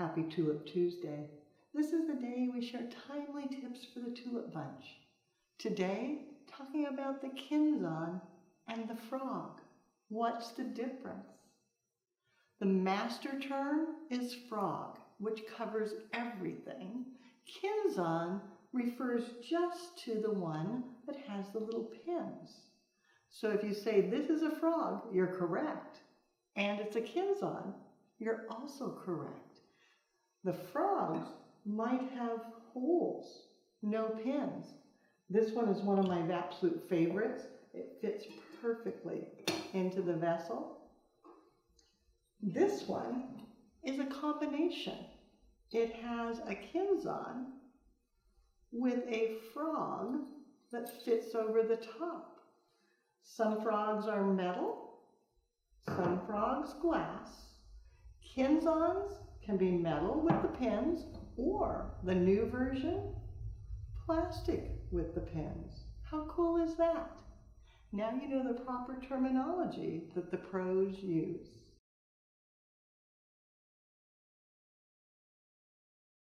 Happy Tulip Tuesday. This is the day we share timely tips for the tulip bunch. Today, talking about the Kenzan and the frog. What's the difference? The master term is frog, which covers everything. Kenzan refers just to the one that has the little pins. So if you say this is a frog, you're correct. And it's a Kenzan, you're also correct. The frogs might have holes, no pins. This one is one of my absolute favorites. It fits perfectly into the vessel. This one is a combination. It has a Kenzan with a frog that fits over the top. Some frogs are metal, some frogs glass. Kenzans can be metal with the pins, or the new version, plastic with the pins. How cool is that? Now you know the proper terminology that the pros use.